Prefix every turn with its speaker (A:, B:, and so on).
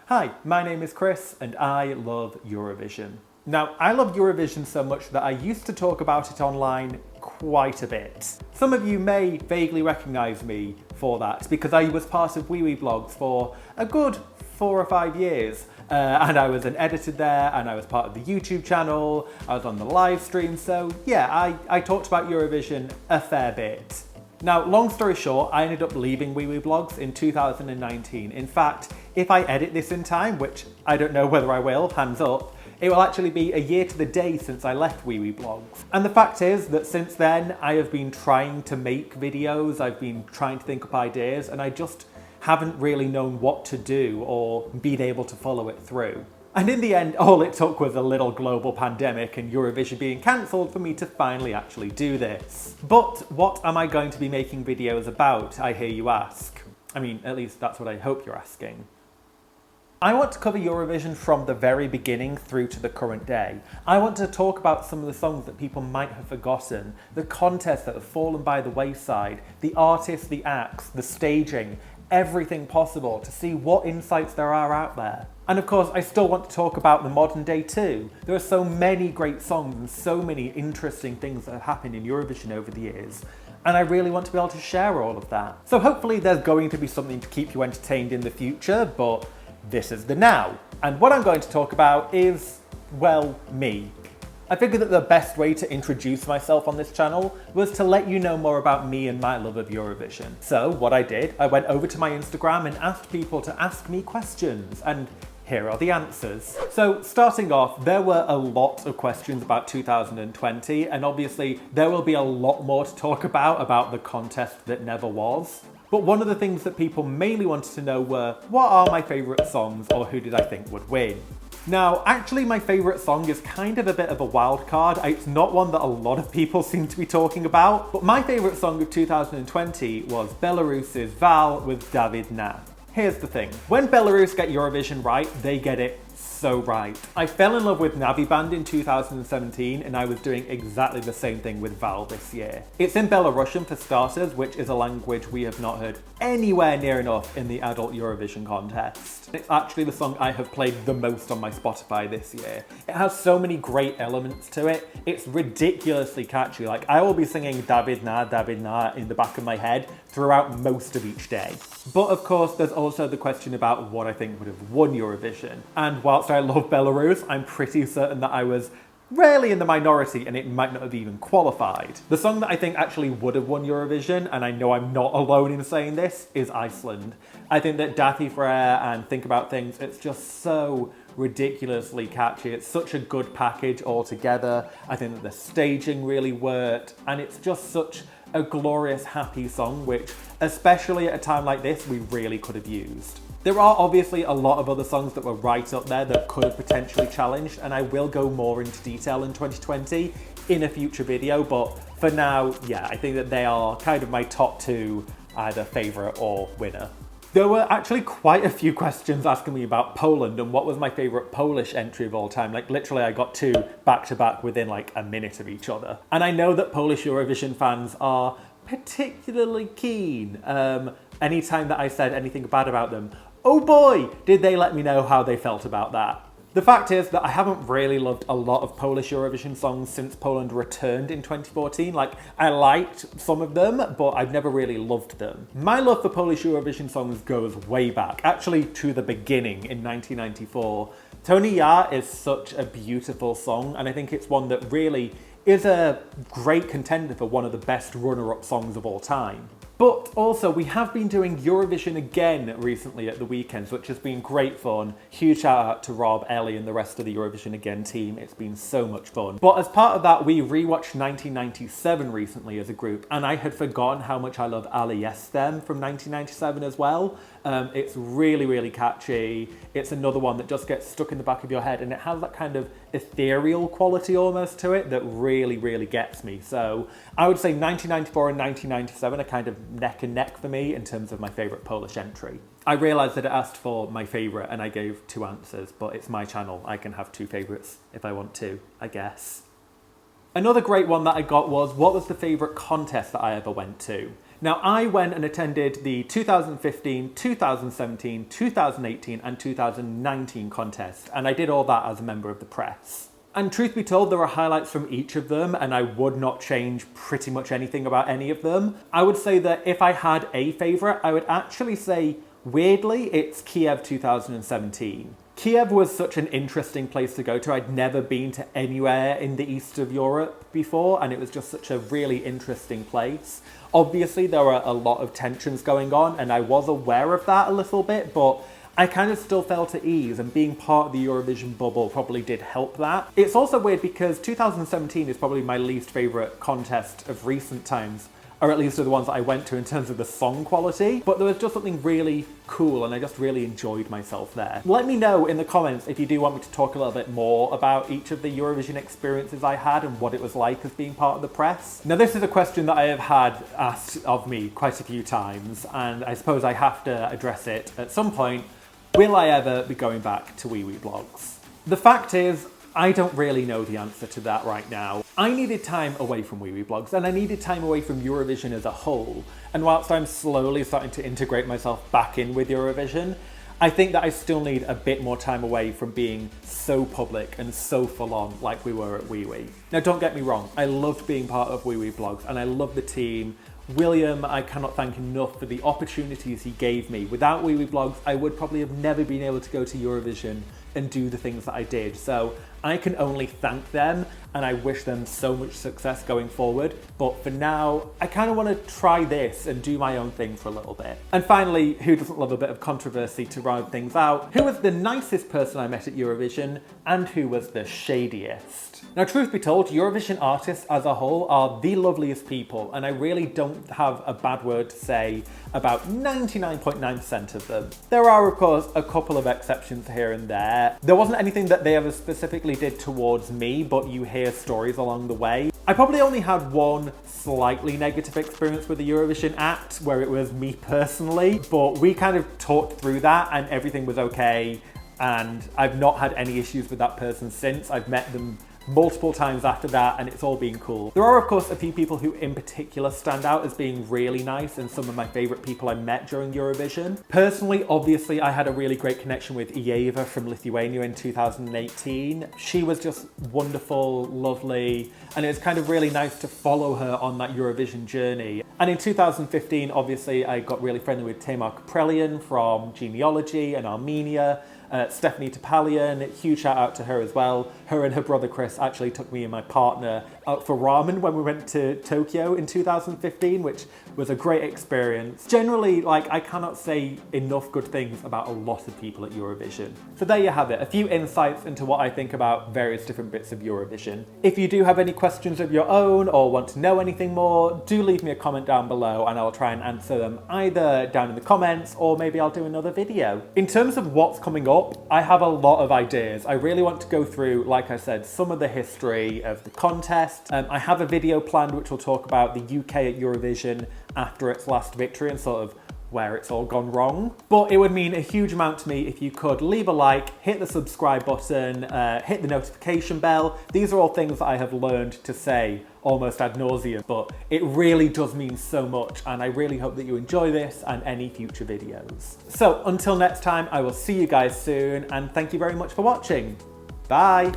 A: Hi, my name is Chris and I love Eurovision. Now, I love Eurovision so much that I used to talk about it online quite a bit. Some of you may vaguely recognise me for that because I was part of Blogs for a good 4 or 5 years. And I was an editor there, and I was part of the YouTube channel, I was on the live stream, so yeah, I talked about Eurovision a fair bit. Now, long story short, I ended up leaving Blogs in 2019. In fact, if I edit this in time, which I don't know whether I will, hands up, it will actually be a year to the day since I left Blogs. And the fact is that since then, I have been trying to make videos, I've been trying to think up ideas, and I just haven't really known what to do or been able to follow it through. And in the end, all it took was a little global pandemic and Eurovision being cancelled for me to finally actually do this. But what am I going to be making videos about, I hear you ask? I mean, at least that's what I hope you're asking. I want to cover Eurovision from the very beginning through to the current day. I want to talk about some of the songs that people might have forgotten, the contests that have fallen by the wayside, the artists, the acts, the staging, everything possible to see what insights there are out there. And of course, I still want to talk about the modern day too. There are so many great songs and so many interesting things that have happened in Eurovision over the years. And I really want to be able to share all of that. So hopefully there's going to be something to keep you entertained in the future, but this is the now. And what I'm going to talk about is, well, me. I figured that the best way to introduce myself on this channel was to let you know more about me and my love of Eurovision. So what I did, I went over to my Instagram and asked people to ask me questions, and here are the answers. So starting off, there were a lot of questions about 2020, and obviously there will be a lot more to talk about the contest that never was. But one of the things that people mainly wanted to know were, what are my favourite songs, or who did I think would win? Now, actually my favourite song is kind of a bit of a wild card. It's not one that a lot of people seem to be talking about, but my favourite song of 2020 was Belarus's Val with David Na. Here's the thing, when Belarus get Eurovision right, they get it so right. I fell in love with Navi Band in 2017 and I was doing exactly the same thing with Val this year. It's in Belarusian for starters, which is a language we have not heard anywhere near enough in the adult Eurovision contest. It's actually the song I have played the most on my Spotify this year. It has so many great elements to it. It's ridiculously catchy. Like, I will be singing David Na in the back of my head throughout most of each day. But of course, there's also the question about what I think would have won Eurovision. And whilst I love Belarus, I'm pretty certain that I was rarely in the minority and it might not have even qualified. The song that I think actually would have won Eurovision, and I know I'm not alone in saying this, is Iceland. I think that Dathi Freyr and Think About Things, it's just so ridiculously catchy. It's such a good package altogether. I think that the staging really worked, and it's just such a glorious, happy song, which, especially at a time like this, we really could have used. There are obviously a lot of other songs that were right up there that could have potentially challenged, and I will go more into detail in 2020 in a future video, but for now, yeah, I think that they are kind of my top 2, either favourite or winner. There were actually quite a few questions asking me about Poland and what was my favourite Polish entry of all time. Like, literally I got 2 back to back within like a minute of each other. And I know that Polish Eurovision fans are particularly keen. Anytime that I said anything bad about them, oh boy, did they let me know how they felt about that. The fact is that I haven't really loved a lot of Polish Eurovision songs since Poland returned in 2014. Like, I liked some of them, but I've never really loved them. My love for Polish Eurovision songs goes way back, actually to the beginning in 1994. Tony Ja is such a beautiful song, and I think it's one that really is a great contender for one of the best runner-up songs of all time. But also, we have been doing Eurovision again recently at the weekends, which has been great fun. Huge shout out to Rob, Ellie and the rest of the Eurovision Again team. It's been so much fun. But as part of that, we rewatched 1997 recently as a group, and I had forgotten how much I love Ali Jestem from 1997 as well. It's really, really catchy. It's another one that just gets stuck in the back of your head, and it has that kind of ethereal quality almost to it that really, really gets me. So I would say 1994 and 1997 are kind of neck and neck for me in terms of my favourite Polish entry. I realised that it asked for my favourite and I gave 2 answers, but it's my channel. I can have 2 favourites if I want to, I guess. Another great one that I got was, what was the favourite contest that I ever went to? Now, I went and attended the 2015, 2017, 2018 and 2019 contest, and I did all that as a member of the press. And truth be told, there are highlights from each of them, and I would not change pretty much anything about any of them. I would say that if I had a favourite, I would actually say, weirdly, it's Kiev 2017. Kiev was such an interesting place to go to. I'd never been to anywhere in the east of Europe before, and it was just such a really interesting place. Obviously, there were a lot of tensions going on, and I was aware of that a little bit, but I kind of still felt at ease, and being part of the Eurovision bubble probably did help that. It's also weird because 2017 is probably my least favourite contest of recent times, or at least of the ones that I went to in terms of the song quality, but there was just something really cool and I just really enjoyed myself there. Let me know in the comments if you do want me to talk a little bit more about each of the Eurovision experiences I had and what it was like as being part of the press. Now, this is a question that I have had asked of me quite a few times, and I suppose I have to address it at some point. Will I ever be going back to Wee Wee Blogs? The fact is, I don't really know the answer to that right now. I needed time away from Wee Wee Blogs, and I needed time away from Eurovision as a whole. And whilst I'm slowly starting to integrate myself back in with Eurovision, I think that I still need a bit more time away from being so public and so full on like we were at Wee Wee. Now, don't get me wrong, I loved being part of Wee Wee Blogs and I love the team. William, I cannot thank enough for the opportunities he gave me. Without Wee Wee Blogs, I would probably have never been able to go to Eurovision and do the things that I did. So I can only thank them, and I wish them so much success going forward. But for now, I kind of want to try this and do my own thing for a little bit. And finally, who doesn't love a bit of controversy to round things out? Who was the nicest person I met at Eurovision, and who was the shadiest? Now, truth be told, Eurovision artists as a whole are the loveliest people, and I really don't have a bad word to say about 99.9% of them. There are, of course, a couple of exceptions here and there. There wasn't anything that they ever specifically did towards me, but you hear stories along the way. I probably only had one slightly negative experience with the Eurovision act, where it was me personally, but we kind of talked through that and everything was okay, and I've not had any issues with that person since. I've met them multiple times after that, and it's all been cool. There are, of course, a few people who in particular stand out as being really nice and some of my favourite people I met during Eurovision. Personally, obviously, I had a really great connection with Ieva from Lithuania in 2018. She was just wonderful, lovely, and it was kind of really nice to follow her on that Eurovision journey. And in 2015, obviously, I got really friendly with Tamar Kaprelian from Genealogy and Armenia. Stephanie Topalian, huge shout out to her as well. Her and her brother Chris actually took me and my partner out for ramen when we went to Tokyo in 2015, which was a great experience. Generally, like, I cannot say enough good things about a lot of people at Eurovision. So there you have it, a few insights into what I think about various different bits of Eurovision. If you do have any questions of your own or want to know anything more, do leave me a comment down below and I'll try and answer them either down in the comments or maybe I'll do another video. In terms of what's coming up, I have a lot of ideas. I really want to go through, like I said, some of the history of the contest. I have a video planned which will talk about the UK at Eurovision after its last victory and sort of where it's all gone wrong. But it would mean a huge amount to me if you could leave a like, hit the subscribe button, hit the notification bell. These are all things that I have learned to say almost ad nauseum, but it really does mean so much, and I really hope that you enjoy this and any future videos. So until next time, I will see you guys soon, and thank you very much for watching. Bye.